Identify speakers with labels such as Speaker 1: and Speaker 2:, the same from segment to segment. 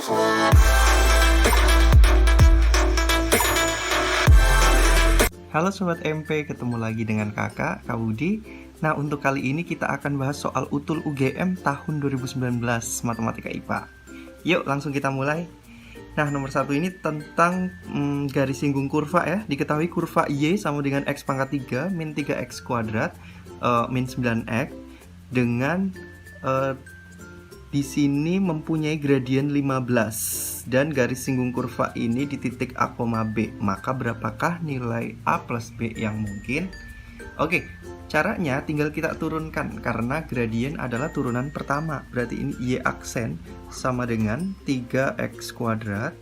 Speaker 1: Halo Sobat MP, ketemu lagi dengan kakak, Kak Budi. Nah, untuk kali ini kita akan bahas soal utul UGM tahun 2019 Matematika IPA. Yuk, langsung kita mulai. Nah, nomor 1 ini tentang garis singgung kurva ya. Diketahui kurva Y sama dengan X pangkat 3 min 3X kuadrat min 9X dengan di sini mempunyai gradien 15 dan garis singgung kurva ini di titik A, B. Maka berapakah nilai A plus B yang mungkin? Oke, caranya tinggal kita turunkan karena gradien adalah turunan pertama. Berarti ini Y aksen sama dengan 3X kuadrat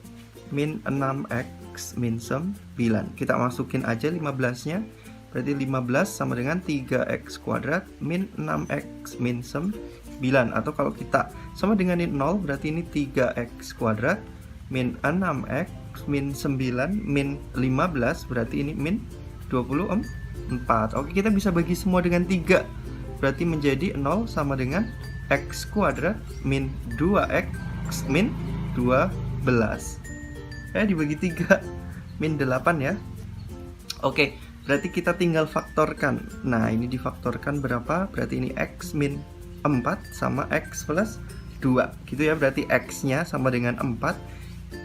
Speaker 1: min 6X min 9. Kita masukin aja 15-nya. Berarti 15 sama dengan 3X kuadrat min 6X min 9. Atau kalau kita sama dengan ini 0, berarti ini 3X kuadrat min 6X min 9 min 15, berarti ini min 24. Oke, kita bisa bagi semua dengan 3, berarti menjadi 0 sama dengan X kuadrat min 2X min 12. Dibagi 3 min 8 ya. Oke, berarti kita tinggal faktorkan. Nah, ini difaktorkan berapa? Berarti ini X min 4 sama X plus 2 gitu ya. Berarti X-nya sama dengan 4,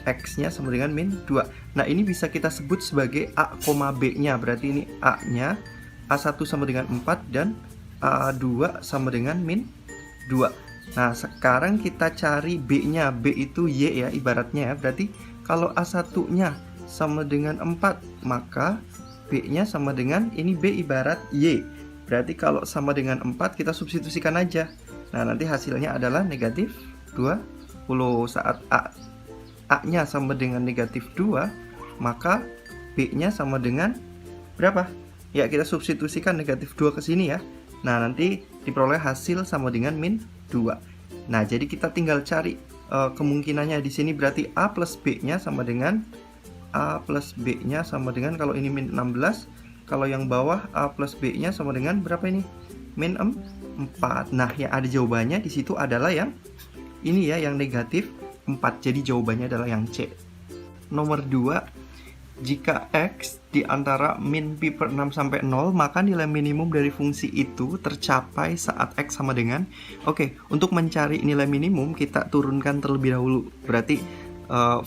Speaker 1: X-nya sama dengan min 2. Nah, ini bisa kita sebut sebagai A, B-nya. Berarti ini A-nya, A1 sama dengan 4 dan A2 sama dengan min 2. Nah, sekarang kita cari B-nya. B itu Y ya ibaratnya ya. Berarti kalau A1-nya sama dengan 4, maka B-nya sama dengan ini B ibarat Y. Berarti kalau sama dengan 4 kita substitusikan aja. Nah, nanti hasilnya adalah negatif 20. Saat A-nya sama dengan negatif 2, maka B-nya sama dengan berapa? Ya, kita substitusikan negatif 2 ke sini ya. Nah, nanti diperoleh hasil sama dengan min 2. Nah, jadi kita tinggal cari kemungkinannya di sini. Berarti A plus B-nya sama dengan A plus B-nya sama dengan, kalau ini min 16, kalau yang bawah A plus B-nya sama dengan berapa ini? Min 4. Nah, yang ada jawabannya di situ adalah yang ini ya, yang negatif 4. Jadi jawabannya adalah yang C. Nomor 2, jika X di antara min pi per 6 sampai 0, maka nilai minimum dari fungsi itu tercapai saat X sama dengan. Oke, untuk mencari nilai minimum kita turunkan terlebih dahulu. Berarti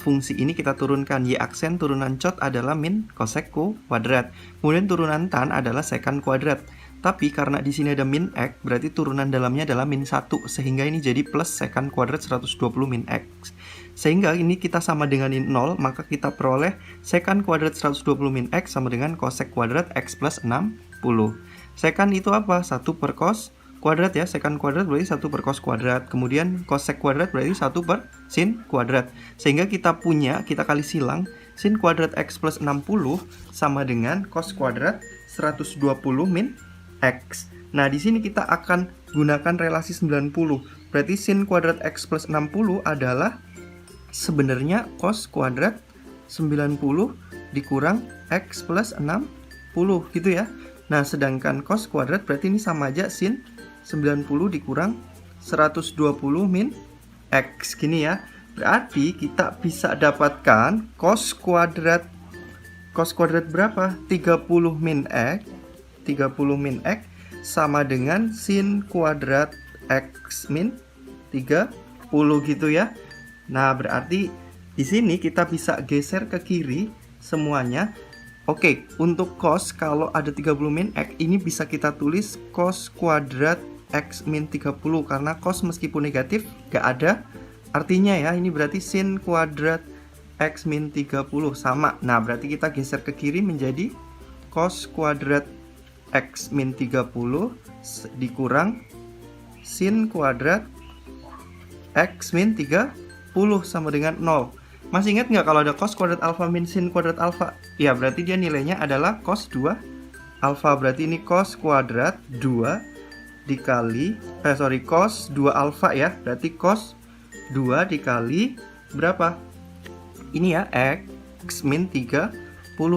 Speaker 1: fungsi ini kita turunkan. Y aksen turunan cot adalah min cosec kuadrat. Kemudian turunan tan adalah secant kuadrat. Tapi karena di sini ada min X, berarti turunan dalamnya adalah min 1. Sehingga ini jadi plus secant kuadrat 120 min X. Sehingga ini kita sama dengan ini 0, maka kita peroleh secant kuadrat 120 min X sama dengan cosec kuadrat X plus 60. Secant itu apa? 1 per cos kuadrat ya. Secant kuadrat berarti 1 per cos kuadrat. Kemudian cosec kuadrat berarti 1 per sin kuadrat. Sehingga kita kali silang sin kuadrat X plus 60 sama dengan cos kuadrat 120 min X. Nah, di sini kita akan gunakan relasi 90. Berarti sin kuadrat X plus 60 adalah sebenarnya cos kuadrat 90 dikurang X plus 60 gitu ya. Nah, sedangkan cos kuadrat berarti ini sama aja sin 90 dikurang 120 min X gini ya. Berarti kita bisa dapatkan cos kuadrat berapa? 30 min X sama dengan sin kuadrat X min 30 gitu ya. Nah, berarti di sini kita bisa geser ke kiri semuanya. Oke, untuk cos kalau ada 30 min X ini bisa kita tulis cos kuadrat X min 30 karena cos meskipun negatif gak ada artinya ya. Ini berarti sin kuadrat X min 30 sama. Nah, berarti kita geser ke kiri menjadi cos kuadrat X min 30 dikurang sin kuadrat X min 30 sama dengan 0. Masih ingat nggak kalau ada cos kuadrat alfa min sin kuadrat alfa? Ya, berarti dia nilainya adalah cos 2 alfa. Berarti ini cos kuadrat 2 dikali cos 2 alfa ya. Berarti cos 2 dikali berapa? Ini ya, X min 30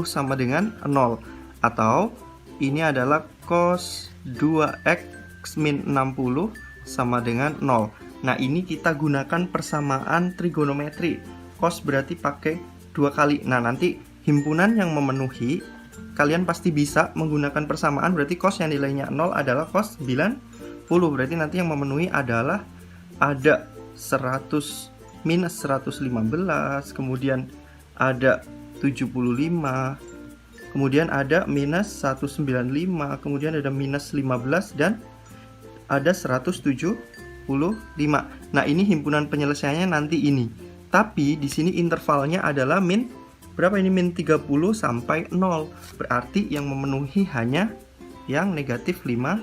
Speaker 1: sama dengan 0. Atau ini adalah cos 2X min 60 sama dengan 0. Nah, ini kita gunakan persamaan trigonometri. Cos berarti pakai 2 kali. Nah, nanti himpunan yang memenuhi, kalian pasti bisa menggunakan persamaan. Berarti cos yang nilainya 0 adalah cos 90. Berarti nanti yang memenuhi adalah ada 100 minus 115, kemudian ada 75, kemudian ada minus 195, kemudian ada minus 15, dan ada 175. Nah, ini himpunan penyelesaiannya nanti ini. Tapi di sini intervalnya adalah min berapa ini? Min 30 sampai 0. Berarti yang memenuhi hanya yang negatif 15.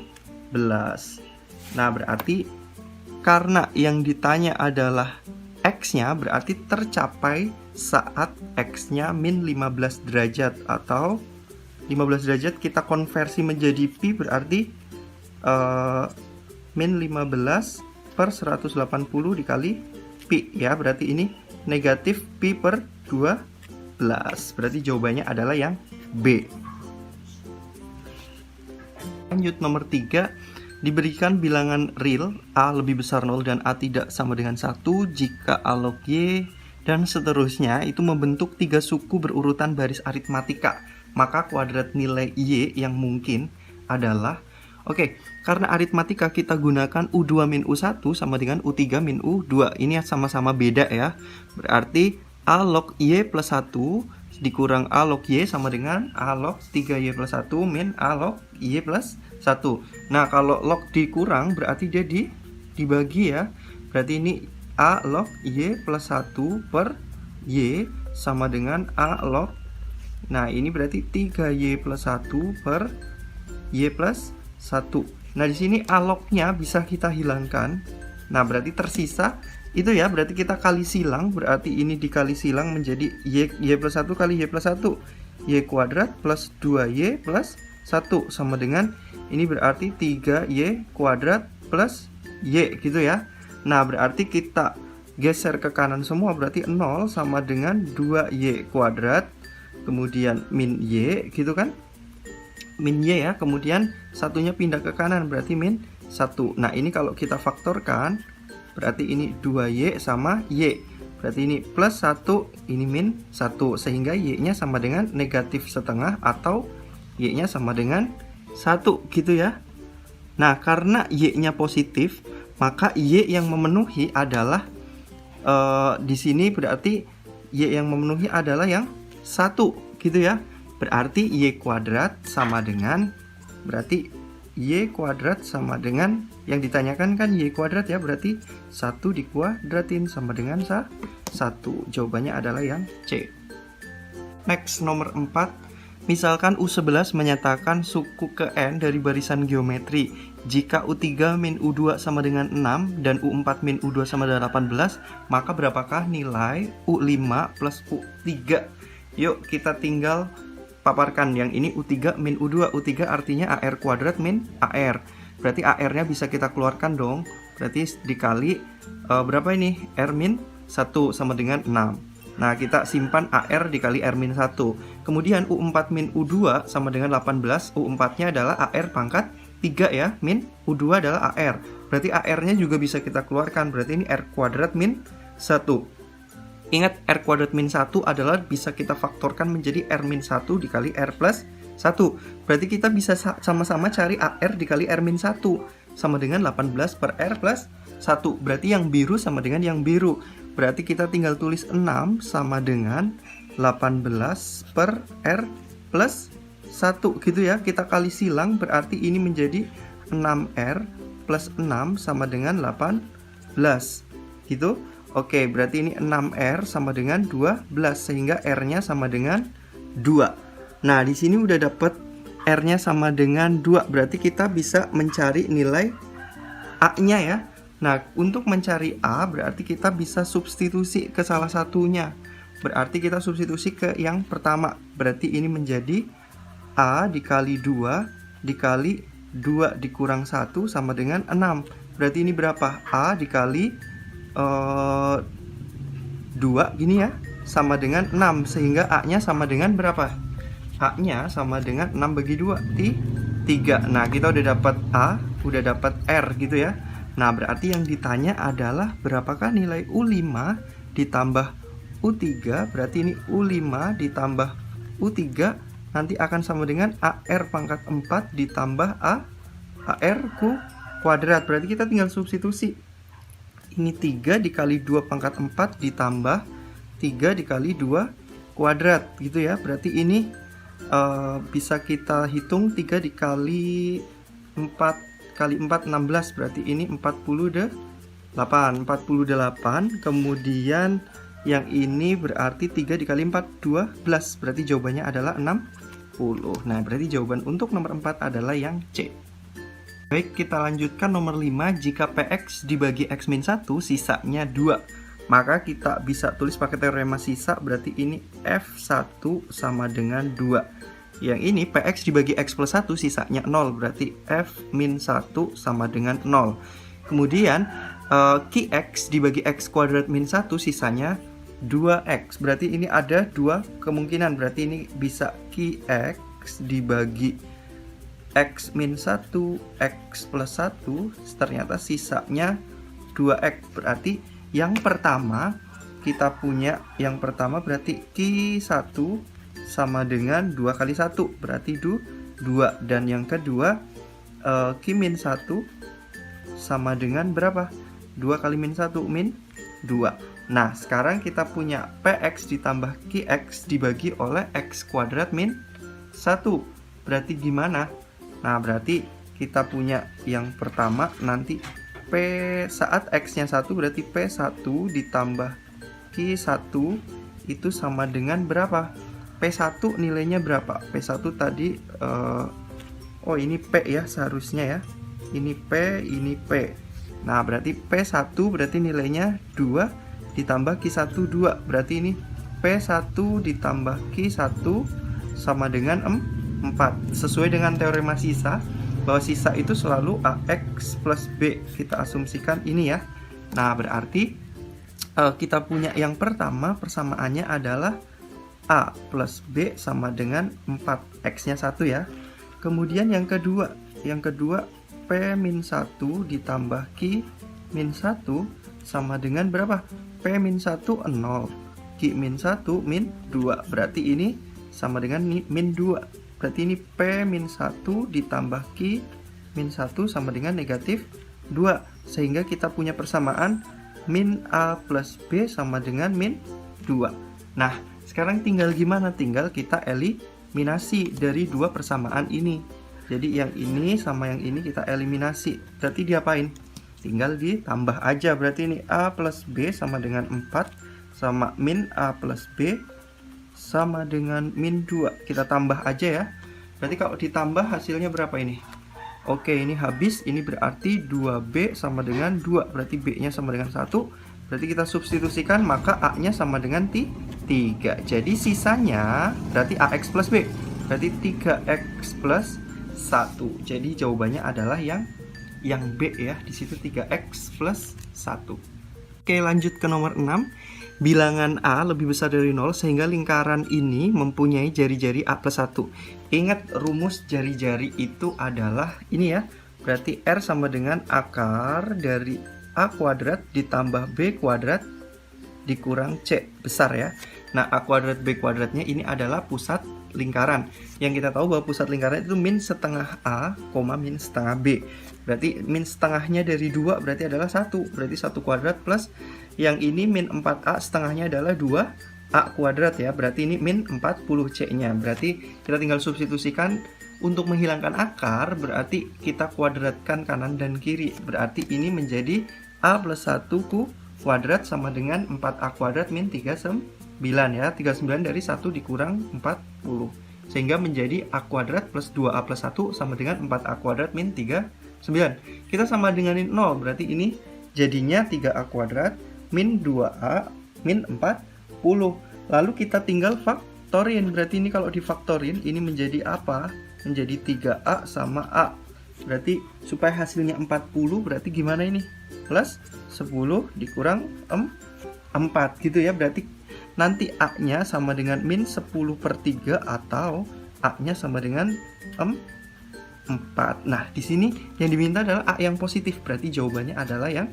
Speaker 1: Nah, berarti karena yang ditanya adalah X-nya, berarti tercapai saat X-nya min 15 derajat, atau 15 derajat kita konversi menjadi pi, berarti min 15 per 180 dikali pi ya, berarti ini negatif pi per 12. Berarti jawabannya adalah yang B. Lanjut nomor 3. Diberikan bilangan real A lebih besar 0 dan A tidak sama dengan 1 jika A log Y dan seterusnya itu membentuk 3 suku berurutan baris aritmatika. Maka kuadrat nilai Y yang mungkin adalah, karena aritmatika kita gunakan U2 min U1 sama dengan U3 min U2. Ini sama-sama beda ya. Berarti A log Y plus 1 dikurang A log Y sama dengan A log 3Y plus 1 min A log Y plus 1. Nah, kalau log dikurang berarti dia dibagi ya. Berarti ini A log Y plus 1 per Y sama dengan A log. Nah, ini berarti 3Y plus 1 per Y plus 1. Nah, di sini A log-nya bisa kita hilangkan. Nah, berarti tersisa itu ya, berarti kita kali silang. Berarti ini dikali silang menjadi Y plus 1 kali Y plus 1. Y kuadrat plus 2Y plus 1 sama dengan, ini berarti 3Y kuadrat plus Y gitu ya. Nah, berarti kita geser ke kanan semua, berarti 0 sama dengan 2Y kuadrat, kemudian min Y gitu kan, min Y ya, kemudian satunya pindah ke kanan, berarti min 1. Nah, ini kalau kita faktorkan, berarti ini 2Y sama Y, berarti ini plus 1, ini min 1, sehingga Y-nya sama dengan negatif setengah atau Y-nya sama dengan 1 gitu ya. Nah, karena Y-nya positif, maka Y yang memenuhi adalah di sini berarti Y yang memenuhi adalah yang 1 gitu ya. Berarti Y kuadrat sama dengan, berarti Y kuadrat sama dengan, yang ditanyakan kan Y kuadrat ya, berarti 1 dikuadratin sama dengan 1. Jawabannya adalah yang C. Next, nomor 4. Misalkan U11 menyatakan suku ke N dari barisan geometri. Jika U3 min U2 sama dengan 6 dan U4 min U2 sama dengan 18, maka berapakah nilai U5 plus U3? Yuk kita tinggal paparkan. Yang ini U3 min U2. U3 artinya AR kuadrat min AR. Berarti AR-nya bisa kita keluarkan dong. Berarti dikali berapa ini? R min 1 sama dengan 6. Nah, kita simpan AR dikali R min 1. Kemudian U4 min U2 sama dengan 18. U4-nya adalah AR pangkat 3 ya, min U2 adalah AR. Berarti AR-nya juga bisa kita keluarkan. Berarti ini R kuadrat min 1. Ingat, R kuadrat min 1 adalah bisa kita faktorkan menjadi R min 1 dikali R plus 1. Berarti kita bisa sama-sama cari AR dikali R min 1 sama dengan 18 per R plus 1. Berarti yang biru sama dengan yang biru. Berarti kita tinggal tulis 6 sama dengan 18 per R plus 1 gitu ya. Kita kali silang, berarti ini menjadi 6R plus 6 sama dengan 18 gitu. Oke, berarti ini 6R sama dengan 12, sehingga R-nya sama dengan 2. Nah, di sini udah dapet R-nya sama dengan 2. Berarti kita bisa mencari nilai A-nya ya. Nah, untuk mencari A berarti kita bisa substitusi ke salah satunya. Berarti kita substitusi ke yang pertama. Berarti ini menjadi A dikali 2 dikali 2 dikurang 1 sama dengan 6. Berarti ini berapa? A dikali 2 gini ya, sama dengan 6. Sehingga A-nya sama dengan berapa? A-nya sama dengan 6 bagi 2, 3. Nah, kita udah dapat A, udah dapat R gitu ya. Nah, berarti yang ditanya adalah berapakah nilai U5 ditambah U3. Berarti ini U5 ditambah U3 nanti akan sama dengan AR pangkat 4 ditambah AR kuadrat. Berarti kita tinggal substitusi. Ini 3 dikali 2 pangkat 4 ditambah 3 dikali 2 kuadrat gitu ya. Berarti ini bisa kita hitung 3 dikali 4 kali 4 16, berarti ini 48. Kemudian yang ini berarti 3 dikali 4 12, berarti jawabannya adalah 60. Nah, berarti jawaban untuk nomor 4 adalah yang C. Baik, kita lanjutkan nomor 5. Jika PX dibagi X-1 sisanya 2, maka kita bisa tulis pakai teorema sisa. Berarti ini F1 sama dengan 2. Yang ini PX dibagi X plus 1 sisanya 0, berarti F-1 sama dengan 0. Kemudian QX dibagi X kuadrat min 1 sisanya 2X. Berarti ini ada dua kemungkinan. Berarti ini bisa QX dibagi X min 1 X plus 1, ternyata sisanya 2X. Berarti yang pertama kita punya yang pertama berarti Q1 sama dengan 2 kali 1, berarti 2. Dan yang kedua Q-1 sama dengan berapa? 2 kali min 1 min 2. Nah, sekarang kita punya PX ditambah QX dibagi oleh X kuadrat min 1. Berarti gimana? Nah, berarti kita punya yang pertama nanti P saat X-nya 1 berarti P1 ditambah Q1 itu sama dengan berapa? P1 nilainya berapa? P1 tadi oh ini P ya seharusnya ya. Ini P, ini P. Nah, berarti P1 berarti nilainya 2 ditambah Q1 2. Berarti ini P1 ditambah Q1 sama dengan 4. Sesuai dengan teorema sisa, bahwa sisa itu selalu AX plus B. Kita asumsikan ini ya. Nah, berarti kita punya yang pertama persamaannya adalah A plus B sama dengan 4, X-nya 1 ya. Kemudian yang kedua P-1 ditambah Q-1 sama dengan berapa? P-1 0, Q-1 min 2. Berarti ini sama dengan min 2. Berarti ini P-1 ditambah Q-1 sama dengan negatif 2. Sehingga kita punya persamaan min A plus B sama dengan min 2. Nah, sekarang tinggal gimana? Tinggal kita eliminasi dari dua persamaan ini. Jadi yang ini sama yang ini kita eliminasi. Berarti diapain? Tinggal ditambah aja. Berarti ini A plus B sama dengan 4 sama min A plus B sama dengan min 2. Kita tambah aja ya. Berarti kalau ditambah hasilnya berapa ini? Oke, ini habis. Ini berarti 2B sama dengan 2. Berarti B-nya sama dengan 1. Berarti kita substitusikan, maka A-nya sama dengan 3. Jadi sisanya berarti AX plus B. Berarti 3X plus 1. Jadi jawabannya adalah yang B ya. Di situ 3X plus 1. Oke, lanjut ke nomor 6. Bilangan A lebih besar dari 0 sehingga lingkaran ini mempunyai jari-jari A plus 1. Ingat rumus jari-jari itu adalah ini ya. Berarti R sama dengan akar dari A kuadrat ditambah B kuadrat dikurang C besar ya. Nah, A kuadrat B kuadratnya ini adalah pusat lingkaran. Yang kita tahu bahwa pusat lingkaran itu min setengah A, min setengah B. Berarti min setengahnya dari 2 berarti adalah 1. Berarti 1 kuadrat plus yang ini min 4A setengahnya adalah 2A kuadrat ya. Berarti ini min 40C-nya. Berarti kita tinggal substitusikan. Untuk menghilangkan akar berarti kita kuadratkan kanan dan kiri. Berarti ini menjadi A plus 1 kuadrat sama dengan 4A kuadrat min 39 ya. 39 dari 1 dikurang 40. Sehingga menjadi A kuadrat plus 2A plus 1 sama dengan 4A kuadrat min 39. Kita sama denganin 0. Berarti ini jadinya 3A kuadrat min 2A min 40. Lalu kita tinggal faktorin. Berarti ini kalau difaktorin ini menjadi apa? Menjadi 3A sama A. Berarti supaya hasilnya 40 berarti gimana ini? Plus 10 dikurang 4 gitu ya. Berarti nanti A-nya sama dengan min 10/3 atau A-nya sama dengan 4 4. Nah, di sini yang diminta adalah A yang positif, berarti jawabannya adalah yang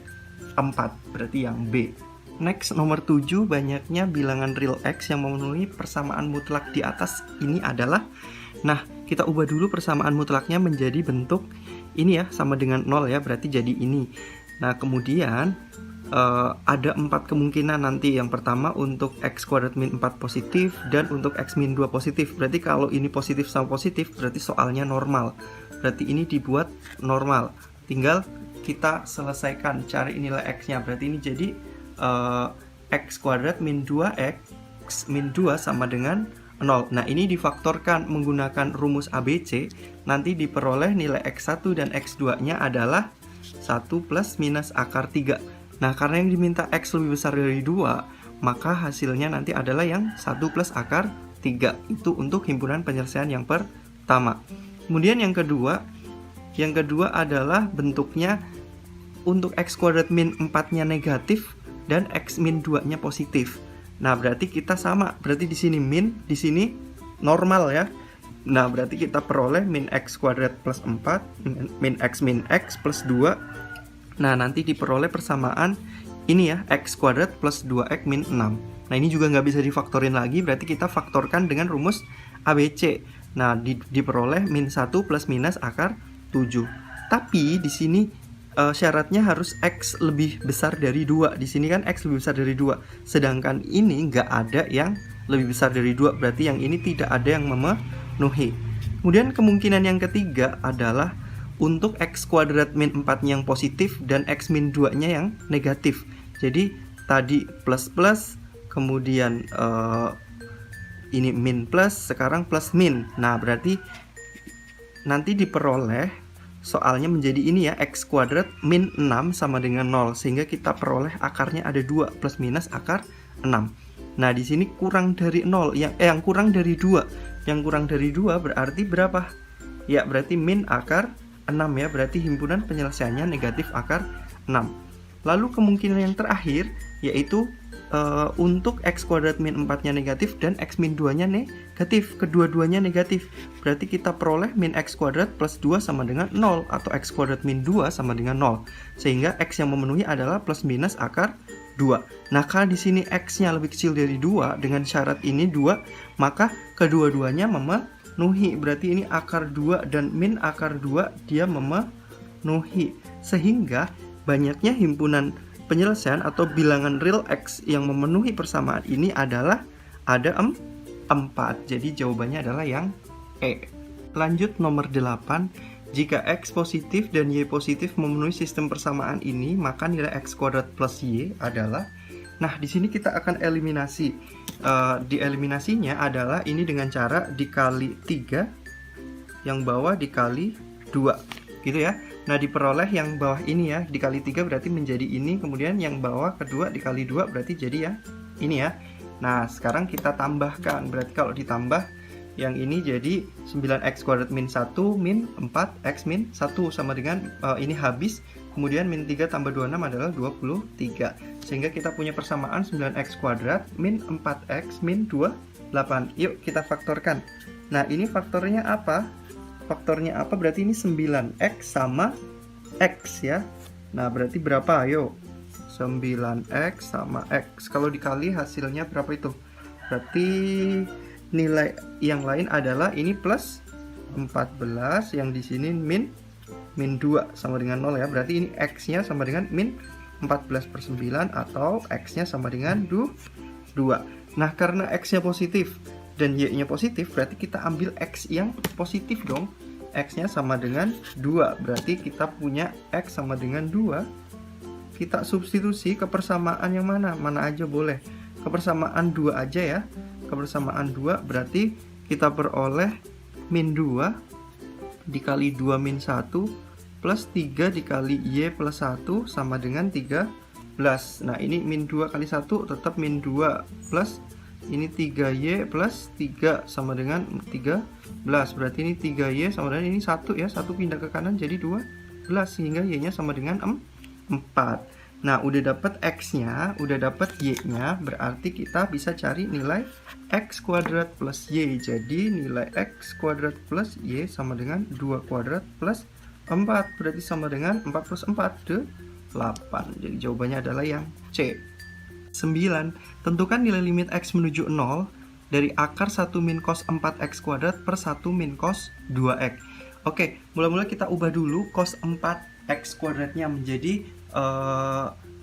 Speaker 1: 4, berarti yang B. Next, nomor 7, banyaknya bilangan real X yang memenuhi persamaan mutlak di atas ini adalah. Nah, kita ubah dulu persamaan mutlaknya menjadi bentuk ini ya, sama dengan 0 ya, berarti jadi ini. Nah, kemudian ada 4 kemungkinan nanti. Yang pertama untuk X kuadrat min 4 positif dan untuk X min 2 positif. Berarti kalau ini positif sama positif berarti soalnya normal. Berarti ini dibuat normal. Tinggal kita selesaikan cari nilai X-nya. Berarti ini jadi X kuadrat min 2X min 2 sama dengan 0. Nah, ini difaktorkan menggunakan rumus ABC. Nanti diperoleh nilai X1 dan X2 nya adalah 1 plus minus akar 3. Nah, karena yang diminta X lebih besar dari 2, maka hasilnya nanti adalah yang 1 plus akar 3. Itu untuk himpunan penyelesaian yang pertama. Kemudian yang kedua adalah bentuknya untuk X kuadrat min 4-nya negatif dan X min 2-nya positif. Nah, berarti kita sama. Berarti di sini min, di sini normal ya. Nah, berarti kita peroleh min X kuadrat plus 4, min X plus 2. Nah, nanti diperoleh persamaan ini ya, X kuadrat plus 2X min 6. Nah, ini juga nggak bisa difaktorin lagi, berarti kita faktorkan dengan rumus ABC. Nah, diperoleh min 1 plus minus akar 7. Tapi di sini syaratnya harus X lebih besar dari 2. Di sini kan X lebih besar dari 2. Sedangkan ini nggak ada yang lebih besar dari 2, berarti yang ini tidak ada yang memenuhi. Kemudian kemungkinan yang ketiga adalah untuk X kuadrat min 4 yang positif dan X min 2 nya yang negatif. Jadi tadi plus plus, kemudian ini min plus, sekarang plus min. Nah, berarti nanti diperoleh soalnya menjadi ini ya, X kuadrat min 6 sama dengan 0. Sehingga kita peroleh akarnya ada 2 plus minus akar 6. Nah, di sini kurang dari 0, yang kurang dari 2. Yang kurang dari 2 berarti berapa? Ya, berarti min akar 6 ya, berarti himpunan penyelesaiannya negatif akar 6. Lalu kemungkinan yang terakhir yaitu untuk X kuadrat min 4 nya negatif dan X min 2 nya negatif, kedua-duanya negatif. Berarti kita peroleh min X kuadrat plus 2 sama dengan 0 atau X kuadrat min 2 sama dengan 0. Sehingga X yang memenuhi adalah plus minus akar 2. Nah, karena di sini X nya lebih kecil dari 2 dengan syarat ini 2, maka kedua-duanya memenuhi. Berarti ini akar 2 dan min akar 2 dia memenuhi. Sehingga banyaknya himpunan penyelesaian atau bilangan real X yang memenuhi persamaan ini adalah ada 4. Jadi jawabannya adalah yang E. Lanjut nomor 8. Jika X positif dan Y positif memenuhi sistem persamaan ini, maka nilai X kuadrat plus Y adalah. Nah, di sini kita akan eliminasi. Dieliminasinya adalah ini dengan cara dikali 3, yang bawah dikali 2, gitu ya. Nah, diperoleh yang bawah ini ya, dikali 3 berarti menjadi ini, kemudian yang bawah kedua dikali 2 berarti jadi ya ini ya. Nah, sekarang kita tambahkan, berarti kalau ditambah yang ini jadi 9X kuadrat min 1 min 4X min 1 sama dengan ini habis, kemudian min 3 tambah 26 adalah 23. Sehingga kita punya persamaan 9X kuadrat min 4X min 28. Yuk kita faktorkan. Nah, ini faktornya apa? Faktornya apa? Berarti ini 9X sama X ya. Nah, berarti berapa? Ayo. 9X sama X. Kalau dikali hasilnya berapa itu? Berarti nilai yang lain adalah ini plus 14, yang di sini min 2 sama dengan 0 ya. Berarti ini X-nya sama dengan min 14/9 atau X-nya sama dengan 2. Nah, karena X-nya positif dan Y-nya positif, berarti kita ambil X yang positif dong. X-nya sama dengan 2, berarti kita punya X sama dengan 2. Kita substitusi ke persamaan yang mana? Mana aja boleh. Kepersamaan 2 aja ya. Kebersamaan 2 berarti kita peroleh min 2 dikali 2 min 1 plus 3 dikali Y plus 1 sama dengan 13. Nah, ini min 2 kali 1 tetap min 2 plus ini 3Y plus 3 sama dengan 13. Berarti ini 3Y sama dengan ini 1 ya. 1 pindah ke kanan jadi 12 sehingga Y nya sama dengan 4. Nah, udah dapet X-nya, udah dapet Y-nya, berarti kita bisa cari nilai X kuadrat plus Y. Jadi nilai X kuadrat plus Y sama dengan 2 kuadrat plus 4. Berarti sama dengan 4 plus 4, 8. Jadi jawabannya adalah yang C. 9. Tentukan nilai limit X menuju 0 dari akar 1 min cos 4X kuadrat per 1 min cos 2X. Oke, mula-mula kita ubah dulu cos 4X kuadratnya menjadi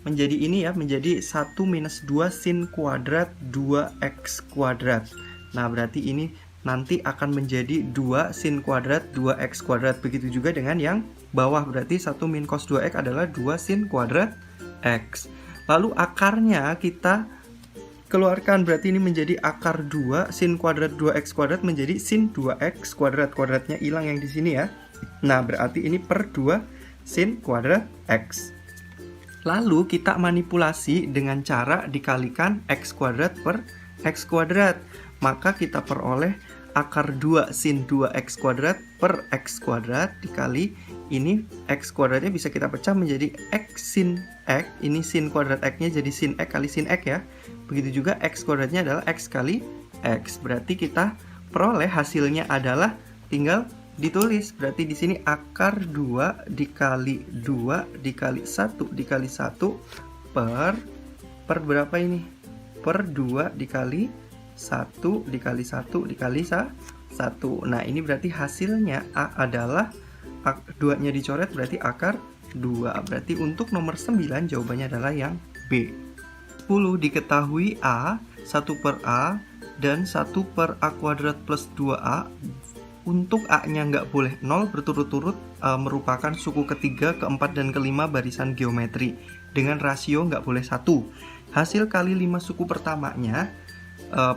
Speaker 1: menjadi 1 minus 2 sin kuadrat 2x kuadrat. Nah, berarti ini nanti akan menjadi 2 sin kuadrat 2x kuadrat. Begitu juga dengan yang bawah, berarti 1 min cos 2x adalah 2 sin kuadrat x. Lalu akarnya kita keluarkan, berarti ini menjadi akar 2 sin kuadrat 2x kuadrat menjadi sin 2x kuadrat. Kuadratnya hilang yang di sini ya. Nah, berarti ini per 2 sin kuadrat x. Lalu kita manipulasi dengan cara dikalikan x kuadrat per x kuadrat. Maka kita peroleh akar 2 sin 2x kuadrat per x kuadrat dikali ini x kuadratnya bisa kita pecah menjadi x sin x. Ini sin kuadrat x-nya jadi sin x kali sin x ya. Begitu juga x kuadratnya adalah x kali x. Berarti kita peroleh hasilnya adalah tinggal ditulis. Berarti di sini akar 2 dikali 2 dikali 1 dikali 1 per berapa ini? Per 2 dikali 1 dikali 1 dikali 1. Nah, ini berarti hasilnya A adalah 2-nya dicoret berarti akar 2. Berarti untuk nomor 9 jawabannya adalah yang B. 10 diketahui A 1 per A dan 1 per A kuadrat plus 2A. Untuk A-nya nggak boleh 0 berturut-turut merupakan suku ketiga, keempat, dan kelima barisan geometri dengan rasio nggak boleh 1. Hasil kali 5 suku pertamanya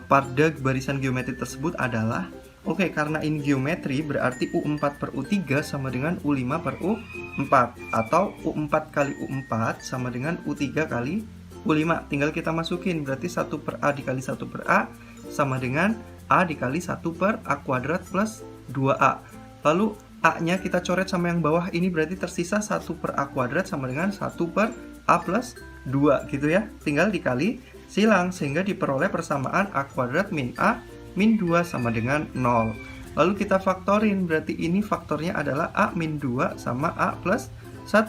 Speaker 1: pada barisan geometri tersebut adalah, oke, karena ini geometri berarti U4 per U3 sama dengan U5 per U4, atau U4 kali U4 sama dengan U3 kali U5. Tinggal kita masukin, berarti 1 per A dikali 1 per A sama dengan A dikali 1 per A kuadrat plus 2A. Lalu A-nya kita coret sama yang bawah, ini berarti tersisa 1 per A kuadrat sama dengan 1 per A plus 2 gitu ya. Tinggal dikali silang sehingga diperoleh persamaan A kuadrat min A min 2 sama dengan 0. Lalu kita faktorin, berarti ini faktornya adalah A min 2 sama A plus 1.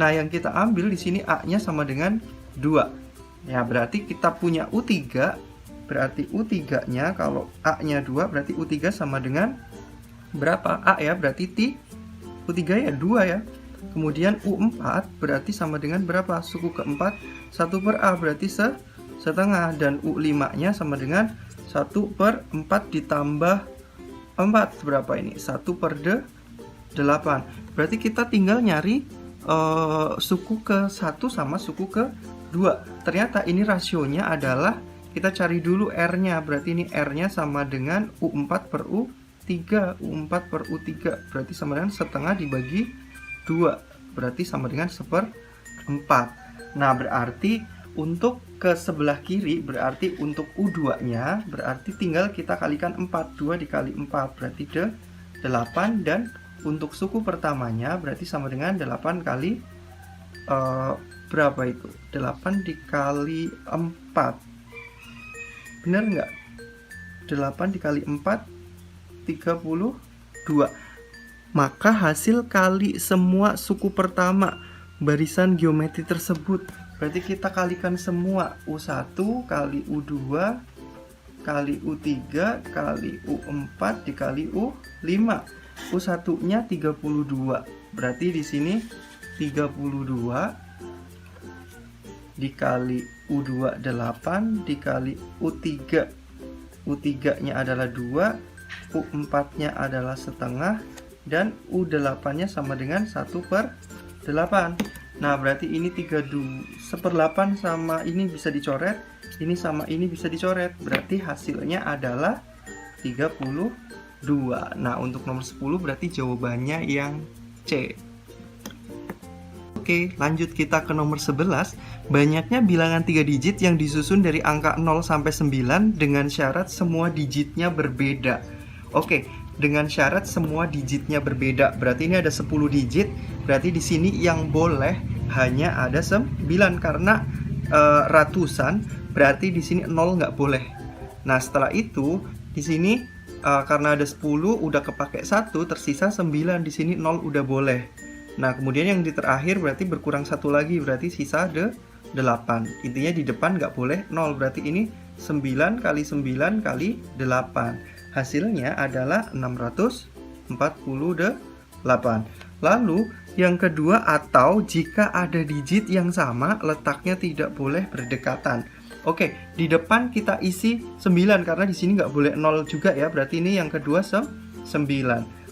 Speaker 1: Nah, yang kita ambil di sini A-nya sama dengan 2. Ya, berarti kita punya U3, berarti U3-nya kalau A-nya 2 berarti U3 sama dengan berapa? A ya, berarti U3 ya 2 ya. Kemudian U4 berarti sama dengan berapa? Suku keempat 1 per A berarti setengah. Dan U5-nya sama dengan 1 per 4 ditambah 4 berapa ini? 1 per 8. Berarti kita tinggal nyari suku ke 1 sama suku ke 2. Ternyata ini rasionya adalah, kita cari dulu R-nya. Berarti ini R-nya sama dengan U4 per U3. U4 per U3 berarti sama dengan setengah dibagi 2. Berarti sama dengan 1/4. Nah, berarti untuk ke sebelah kiri, berarti untuk U2-nya, berarti tinggal kita kalikan 4. 2 dikali 4 berarti 8. Dan untuk suku pertamanya berarti sama dengan 8 kali berapa itu? 8 dikali 4. Benar nggak? 8 dikali 4 32. Maka hasil kali semua suku pertama barisan geometri tersebut, berarti kita kalikan semua. U1 kali U2 kali U3 kali U4 dikali U5. U1 nya 32. Berarti di sini 32 dikali U2 8 dikali U3. U3 nya adalah 2, U4 nya adalah setengah, dan U8 nya sama dengan 1 per 8. Nah, berarti ini 1/8 sama ini bisa dicoret, ini sama ini bisa dicoret. Berarti hasilnya adalah 32. Nah, untuk nomor 10 berarti jawabannya yang C. Oke, lanjut kita ke nomor 11. Banyaknya bilangan 3 digit yang disusun dari angka 0 sampai 9 dengan syarat semua digitnya berbeda. Oke, dengan syarat semua digitnya berbeda. Berarti ini ada 10 digit. Berarti di sini yang boleh hanya ada 9 karena ratusan, berarti di sini 0 nggak boleh. Nah, setelah itu di sini karena ada 10 udah kepake 1, tersisa 9, di sini 0 udah boleh. Nah, kemudian yang di terakhir berarti berkurang 1 lagi, berarti sisa 8. Intinya di depan nggak boleh 0, berarti ini 9 kali 9 kali 8. Hasilnya adalah 648. Lalu yang kedua, atau jika ada digit yang sama, letaknya tidak boleh berdekatan. Oke, di depan kita isi 9 karena di sini nggak boleh 0 juga ya. Berarti ini yang kedua 9.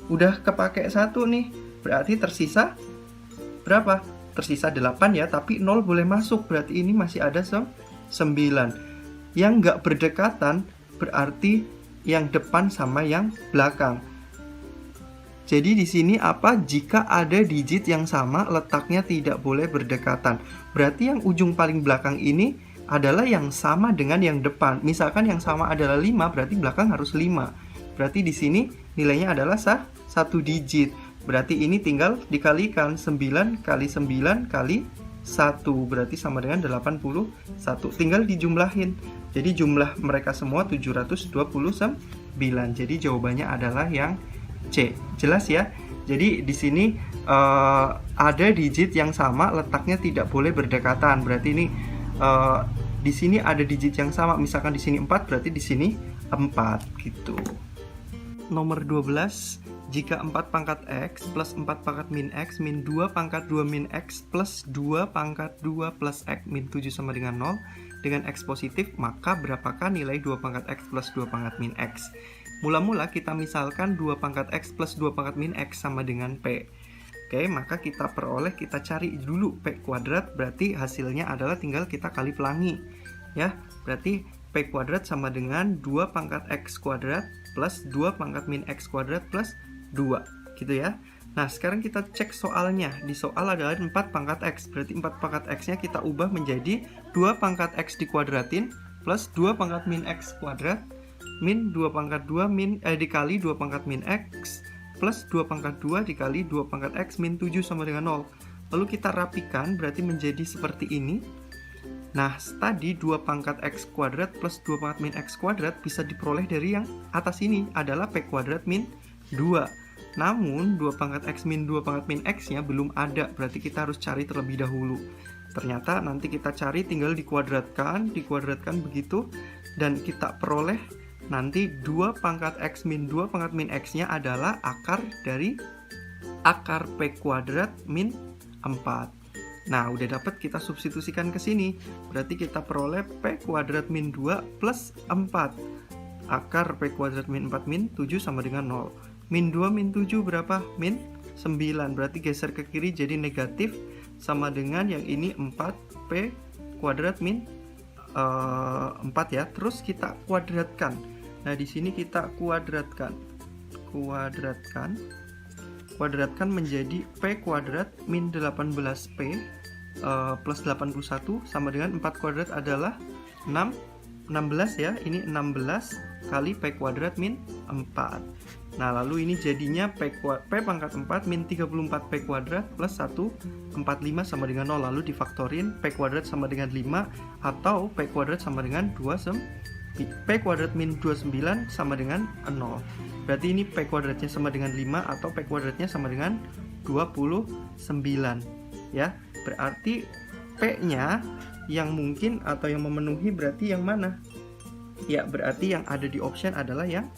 Speaker 1: Udah kepake 1 nih. Berarti tersisa berapa? Tersisa 8 ya, tapi 0 boleh masuk. Berarti ini masih ada 9. Yang nggak berdekatan berarti yang depan sama yang belakang. Jadi di sini apa? Jika ada digit yang sama, letaknya tidak boleh berdekatan. Berarti yang ujung paling belakang ini adalah yang sama dengan yang depan. Misalkan yang sama adalah 5, berarti belakang harus 5. Berarti di sini nilainya adalah 1 digit. Berarti ini tinggal dikalikan 9 kali 9 kali 1. Berarti sama dengan 81. Tinggal dijumlahin. Jadi jumlah mereka semua 729. Jadi jawabannya adalah yang C. Jelas ya? Jadi di sini ada digit yang sama, letaknya tidak boleh berdekatan. Berarti ini di sini ada digit yang sama. Misalkan di sini 4, berarti di sini 4 gitu. Nomor 12, jika 4 pangkat X plus 4 pangkat min X min 2 pangkat 2 min X plus 2 pangkat 2 plus X min 7 sama dengan 0 dengan X positif, maka berapakah nilai 2 pangkat X plus 2 pangkat min X? Mula-mula kita misalkan 2 pangkat X plus 2 pangkat min X sama dengan P. Oke, maka kita cari dulu P kuadrat, berarti hasilnya adalah tinggal kita kali pelangi. Ya, berarti P kuadrat sama dengan 2 pangkat X kuadrat plus 2 pangkat min X kuadrat plus 2. Gitu ya. Nah, sekarang kita cek soalnya. Di soal adalah 4 pangkat X, berarti 4 pangkat X-nya kita ubah menjadi 2 pangkat X dikuadratin plus 2 pangkat min X kuadrat min 2 pangkat 2 dikali 2 pangkat min X plus 2 pangkat 2 dikali 2 pangkat X min 7 sama dengan 0. Lalu kita rapikan, berarti menjadi seperti ini. Nah, tadi 2 pangkat X kuadrat plus 2 pangkat min X kuadrat bisa diperoleh dari yang atas ini adalah P kuadrat min 2. Namun 2 pangkat X min 2 pangkat min X nya belum ada, berarti kita harus cari terlebih dahulu. Ternyata nanti kita cari tinggal dikuadratkan begitu, dan kita peroleh nanti 2 pangkat X min 2 pangkat min X nya adalah akar dari akar P kuadrat min 4. Nah, udah dapat, kita substitusikan ke sini. Berarti kita peroleh P kuadrat min 2 plus 4. Akar P kuadrat min 4 min 7 sama dengan 0. Min 2 min 7 berapa? Min 9. Berarti geser ke kiri jadi negatif, sama dengan yang ini 4P kuadrat min 4 ya. Terus kita kuadratkan. Nah, di sini kita kuadratkan menjadi P kuadrat min 18P plus 81 sama dengan 4 kuadrat adalah 16 ya. Ini 16 kali P kuadrat min 4. Nah, lalu ini jadinya P pangkat 4 min 34P kuadrat plus 145 sama dengan 0. Lalu difaktorin, P kuadrat sama dengan 5 atau P kuadrat sama dengan 2 P kuadrat min 29 sama dengan 0. Berarti ini P kuadratnya sama dengan 5 atau P kuadratnya sama dengan 29 ya. Berarti P-nya yang mungkin atau yang memenuhi berarti yang mana? Ya, berarti yang ada di option adalah yang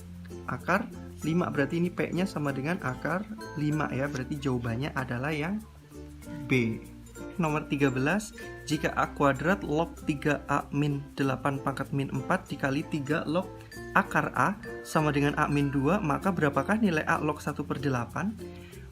Speaker 1: akar 5. Berarti ini P-nya sama dengan akar 5 ya. Berarti jawabannya adalah yang B. Nomor 13, jika A kuadrat log 3A min 8 pangkat min 4 dikali 3 log akar A sama dengan A min 2, maka berapakah nilai A log 1/8?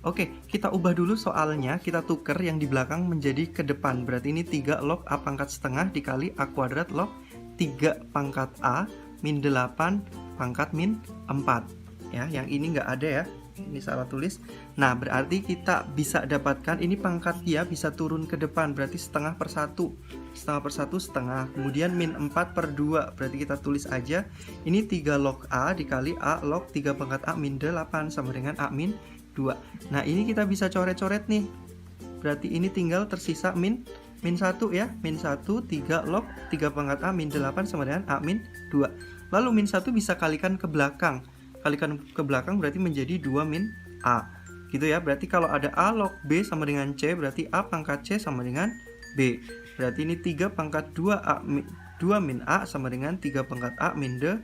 Speaker 1: Oke, kita ubah dulu soalnya, kita tuker yang di belakang menjadi ke depan. Berarti ini 3 log A pangkat setengah dikali A kuadrat log 3 pangkat A min 8 pangkat min 4. Ya, yang ini nggak ada ya. Ini salah tulis. Nah, berarti kita bisa dapatkan ini pangkat ya bisa turun ke depan, berarti setengah per 1. Setengah per 1 setengah. Kemudian min 4/2. Berarti kita tulis aja ini 3 log A dikali A log 3 pangkat A min 8 sama dengan A min 2. Nah, ini kita bisa coret-coret nih. berarti ini tinggal tersisa min 1 ya. Min 1, 3 log 3 pangkat A min 8 sama dengan A min 2. Lalu min 1 bisa kalikan ke belakang. Kalikan ke belakang berarti menjadi 2 min A. Gitu ya, berarti kalau ada A log B sama dengan C, berarti A pangkat C sama dengan B. Berarti ini 3 pangkat 2 min A sama dengan 3 pangkat A min 8.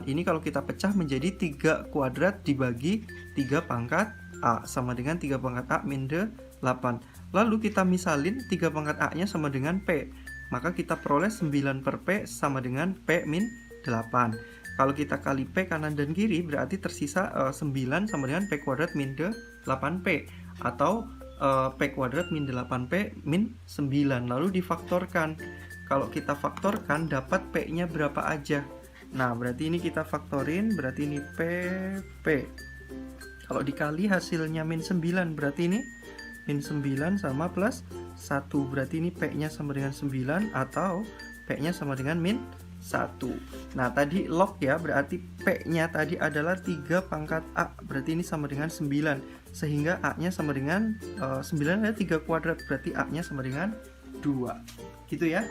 Speaker 1: Ini kalau kita pecah menjadi 3 kuadrat dibagi 3 pangkat A sama dengan 3 pangkat A min 8. Lalu kita misalin 3 pangkat A-nya sama dengan P. Maka kita peroleh 9 per P sama dengan P min 8. Kalau kita kali P kanan dan kiri berarti tersisa 9 sama dengan P kuadrat min 8P. Atau P kuadrat min 8P min 9. Lalu difaktorkan. Kalau kita faktorkan dapat P-nya berapa aja. Nah berarti ini kita faktorin, berarti ini P. Kalau dikali hasilnya min 9, berarti ini min 9 sama plus 1. Berarti ini P-nya sama dengan 9 atau P-nya sama dengan min 1. Nah tadi log ya, berarti P-nya tadi adalah 3 pangkat A. Berarti ini sama dengan 9. Sehingga A-nya sama dengan 9 adalah 3 kuadrat. Berarti A-nya sama dengan 2. Gitu ya.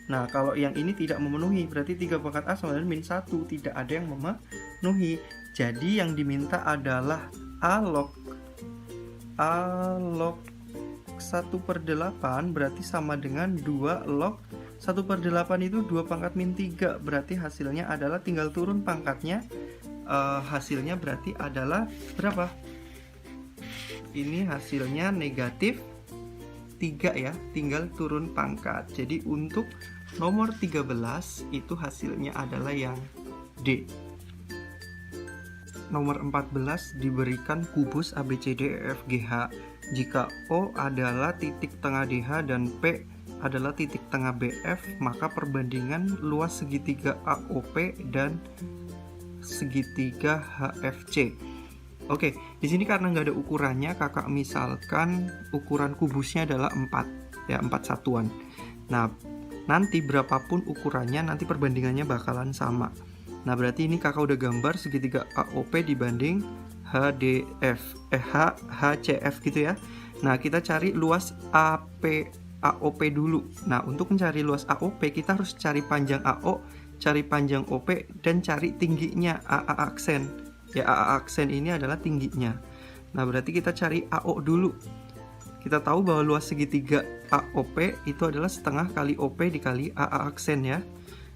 Speaker 1: Nah kalau yang ini tidak memenuhi, berarti 3 pangkat A sama dengan min 1. Tidak ada yang memenuhi. Jadi yang diminta adalah A log 1/8 berarti sama dengan 2 log 1/8 itu 2 pangkat min 3. Berarti hasilnya adalah tinggal turun pangkatnya. Hasilnya berarti adalah berapa? Ini hasilnya negatif 3 ya, tinggal turun pangkat. Jadi untuk nomor 13 itu hasilnya adalah yang D. Nomor 14 diberikan kubus ABCDEFGH. Jika O adalah titik tengah DH dan P adalah titik tengah BF, maka perbandingan luas segitiga AOP dan segitiga HFC. Oke, di sini karena nggak ada ukurannya, kakak misalkan ukuran kubusnya adalah 4 ya, 4 satuan. Nah, nanti berapapun ukurannya, nanti perbandingannya bakalan sama. Nah, berarti ini kakak udah gambar segitiga AOP dibanding HCF gitu ya. Nah, kita cari luas AOP dulu. Nah, untuk mencari luas AOP kita harus cari panjang AO, cari panjang OP, dan cari tingginya AA aksen. Ya, AA aksen ini adalah tingginya. Nah, berarti kita cari AO dulu. Kita tahu bahwa luas segitiga AOP itu adalah setengah kali OP dikali AA aksen ya.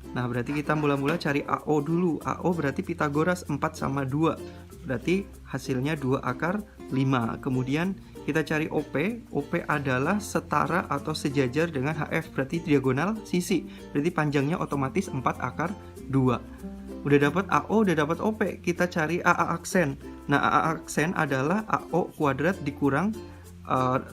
Speaker 1: Nah, berarti kita mula-mula cari AO dulu. AO berarti Pitagoras 4 sama 2. Berarti hasilnya 2 akar 5. Kemudian kita cari OP. OP adalah setara atau sejajar dengan HF. Berarti diagonal sisi. Berarti panjangnya otomatis 4 akar 2. Udah dapat AO, udah dapat OP. Kita cari AA aksen. Nah, AA aksen adalah AO kuadrat dikurang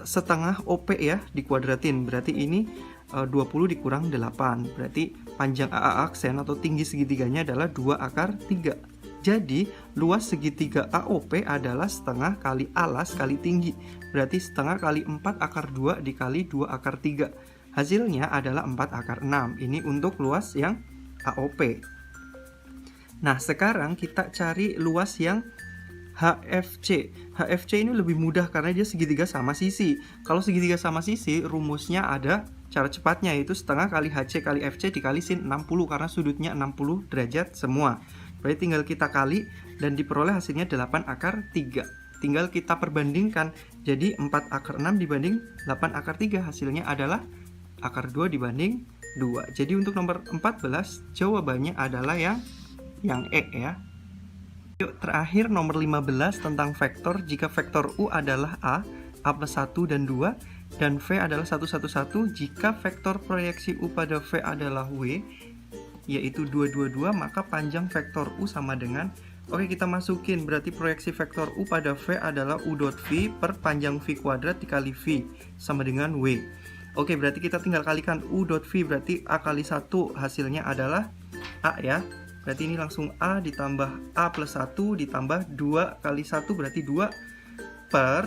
Speaker 1: setengah OP ya, dikuadratin. Berarti ini 20 dikurang 8. Berarti panjang AA aksen atau tinggi segitiganya adalah 2 akar 3. Jadi luas segitiga AOP adalah setengah kali alas kali tinggi. Berarti setengah kali 4 akar 2 dikali 2 akar 3. Hasilnya adalah 4 akar 6. Ini untuk luas yang AOP. Nah, sekarang kita cari luas yang HFC. HFC ini lebih mudah karena dia segitiga sama sisi. Kalau segitiga sama sisi, rumusnya ada cara cepatnya, yaitu setengah kali HC kali FC dikali sin 60 karena sudutnya 60 derajat semua. Berarti tinggal kita kali dan diperoleh hasilnya 8 akar 3. Tinggal kita perbandingkan. Jadi 4 akar 6 dibanding 8 akar 3 hasilnya adalah akar 2 dibanding 2. Jadi untuk nomor 14 jawabannya adalah yang E ya. Yuk, terakhir nomor 15 tentang vektor. Jika vektor U adalah A plus 1 dan 2, dan V adalah 1, 1, 1. Jika vektor proyeksi U pada V adalah W, yaitu 2, 2, 2, maka panjang vektor U sama dengan, oke, kita masukin, berarti proyeksi vektor U pada V adalah U dot V per panjang V kuadrat dikali V sama dengan W. Oke, berarti kita tinggal kalikan U dot V, berarti A kali 1 hasilnya adalah A ya. Berarti ini langsung A ditambah A plus 1 ditambah 2 kali 1 berarti 2 per,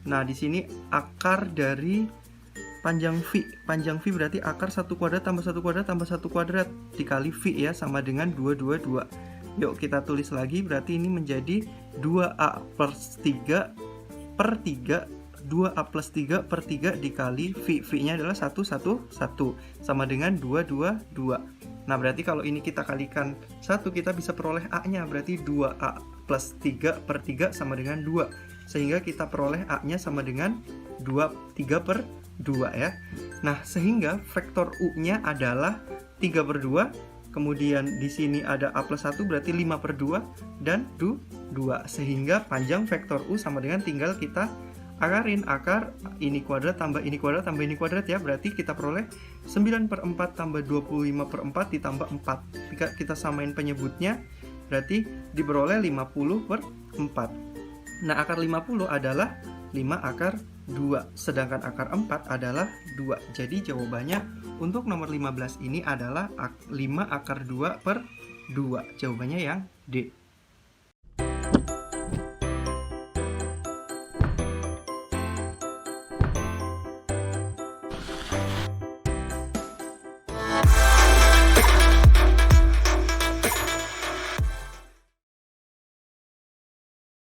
Speaker 1: nah di sini akar dari panjang V. Panjang V berarti akar 1 kuadrat tambah 1 kuadrat tambah 1 kuadrat dikali V ya, sama dengan 2, 2, 2. Yuk kita tulis lagi, berarti ini menjadi 2A per 3 per 3 2A plus 3 per 3 dikali V. V-nya adalah 1, 1, 1. Sama dengan 2, 2, 2. Nah, berarti kalau ini kita kalikan 1, kita bisa peroleh A-nya. Berarti 2A plus 3 per 3 sama dengan 2. Sehingga kita peroleh A-nya sama dengan 3 per 2 ya. Nah, sehingga vektor U-nya adalah 3 per 2. Kemudian di sini ada A plus 1 berarti 5 per 2 dan 2. Sehingga panjang vektor U sama dengan tinggal kita akarin. Akar ini kuadrat tambah ini kuadrat tambah ini kuadrat ya. Berarti kita peroleh 9 per 4 tambah 25 per 4 ditambah 4. Jika kita samain penyebutnya berarti diperoleh 50 per 4. Nah, akar 50 adalah 5 akar 2. Sedangkan akar 4 adalah 2. Jadi jawabannya untuk nomor 15 ini adalah 5 akar 2 per 2. Jawabannya yang D.